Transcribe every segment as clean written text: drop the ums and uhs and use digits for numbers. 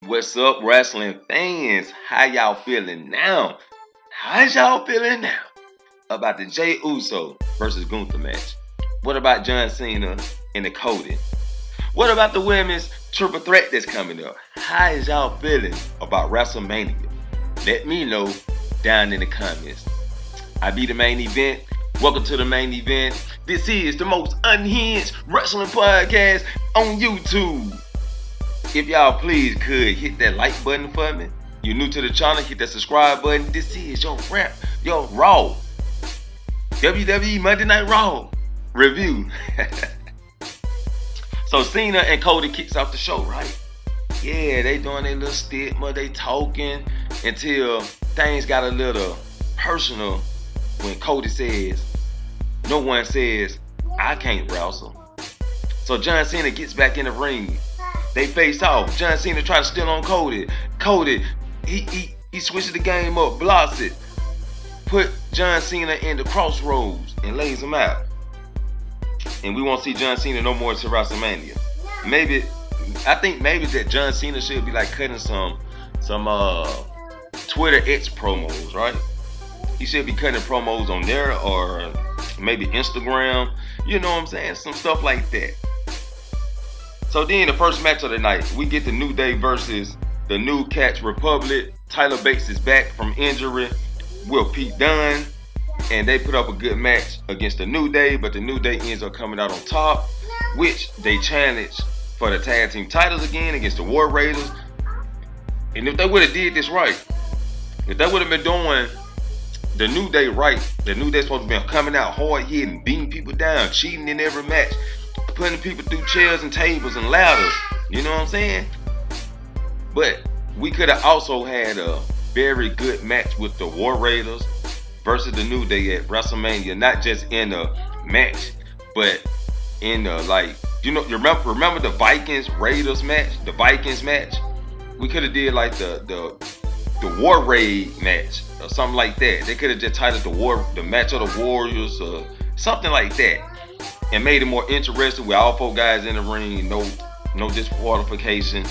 What's up, wrestling fans? How y'all feeling now? How's y'all feeling now about the Jey Uso versus Gunther match? What about John Cena and the Cody? What about the women's triple threat that's coming up? How is y'all feeling about WrestleMania? Let me know down in the comments. I be the main event. Welcome to the main event. This is the most unhinged wrestling podcast on YouTube. If y'all please could hit that like button for me. You're new to the channel, hit that subscribe button. This is your Raw WWE Monday Night Raw review. So Cena and Cody kicks off the show, right? Yeah, they doing their little stigma, they talking until things got a little personal when Cody says, no one says, I can't wrestle. So John Cena gets back in the ring. They face off. John Cena try to steal on Cody. Cody, he switches the game up, blocks it, put John Cena in the crossroads and lays him out. And we won't see John Cena no more to WrestleMania. I think maybe that John Cena should be like cutting some Twitter X promos, right? He should be cutting promos on there or maybe Instagram. You know what I'm saying? Some stuff like that. So then the first match of the night, we get the New Day versus the New Catch Republic. Tyler Bates is back from injury with Pete Dunne. And they put up a good match against the New Day, but the New Day ends up coming out on top, which they challenge for the tag team titles again against the War Raiders. And if they would have did this right, if they would have been doing the New Day right, the New Day supposed to be coming out hard hitting, beating people down, cheating in every match, putting people through chairs and tables and ladders. You know what I'm saying? But we could have also had a very good match with the War Raiders versus the New Day at WrestleMania. Not just in a match, but in the you remember the Vikings Raiders match, the Vikings match. We could have did like the War Raid match or something like that. They could have just titled the match of the Warriors or something like that, and made it more interesting with all four guys in the ring, no disqualification,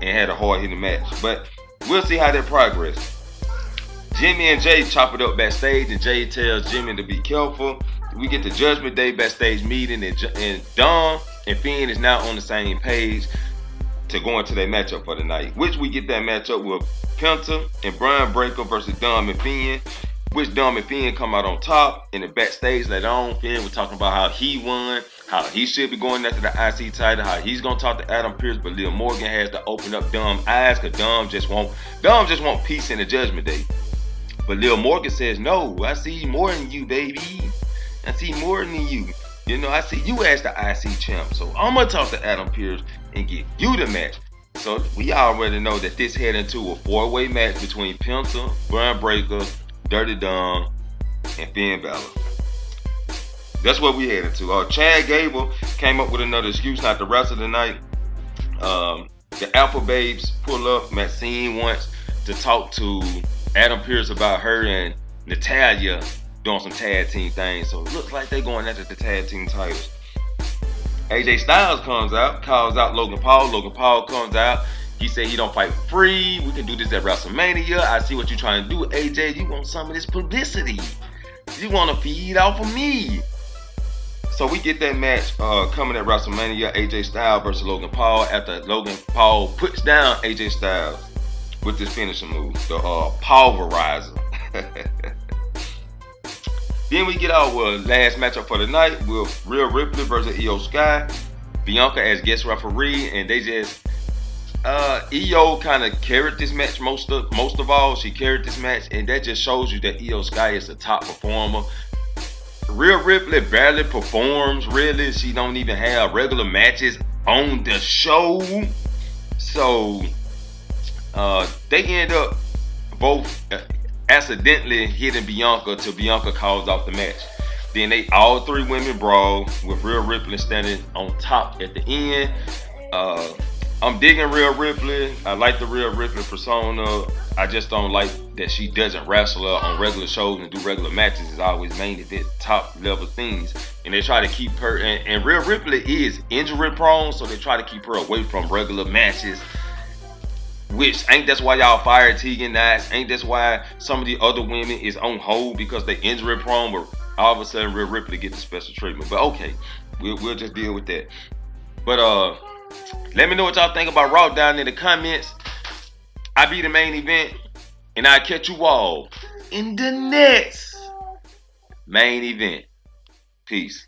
and had a hard hitting match. But we'll see how that progress. Jimmy and Jay chop it up backstage, and Jay tells Jimmy to be careful. We get the Judgment Day backstage meeting, and Dom and Finn is now on the same page to go into their matchup for the night, which we get that matchup with Penta and Brian Breaker versus Dom and Finn, which Dom and Finn come out on top. In the backstage later on, Finn was talking about how he won, how he should be going after the IC title, how he's gonna talk to Adam Pearce, but Liv Morgan has to open up Dom's eyes because Dom just want peace in the Judgment Day. But Liv Morgan says, no, I see more than you, baby. I see more than you. You know, I see you as the IC champ. So I'm going to talk to Adam Pearce and get you the match. So we already know that this head into a four-way match between Penta, Brian Breaker, Dirty Dom, and Finn Balor. That's what we headed to. Chad Gable came up with another excuse not to wrestle tonight. The Alpha Babes pull up. Maxine wants to talk to Adam Pearce about her and Natalya doing some tag team things. So it looks like they're going after the tag team titles. AJ Styles comes out, calls out Logan Paul. Logan Paul comes out. He said he don't fight for free. We can do this at WrestleMania. I see what you're trying to do, AJ. You want some of this publicity. You want to feed off of me. So we get that match coming at WrestleMania. AJ Styles versus Logan Paul after Logan Paul puts down AJ Styles with this finishing move, the pulverizer. Then we get our last matchup for the night with Rhea Ripley versus Io Sky. Bianca as guest referee, and they just Io kind of carried this match most of all. She carried this match, and that just shows you that Io Sky is a top performer. Rhea Ripley barely performs, really. She don't even have regular matches on the show. So they end up both accidentally hitting Bianca till Bianca calls off the match. Then all three women brawl with Rhea Ripley standing on top at the end. I'm digging Rhea Ripley. I like the Rhea Ripley persona. I just don't like that she doesn't wrestle on regular shows and do regular matches. It's always main event, top level things. And they try to keep her, and Rhea Ripley is injury prone, so they try to keep her away from regular matches. Which ain't that's why y'all fired Tegan Knox? Ain't that's why some of the other women is on hold because they injury prone? But all of a sudden, Rhea Ripley get the special treatment. But okay, we'll just deal with that. But let me know what y'all think about Raw down in the comments. I be the main event, and I'll catch you all in the next main event. Peace.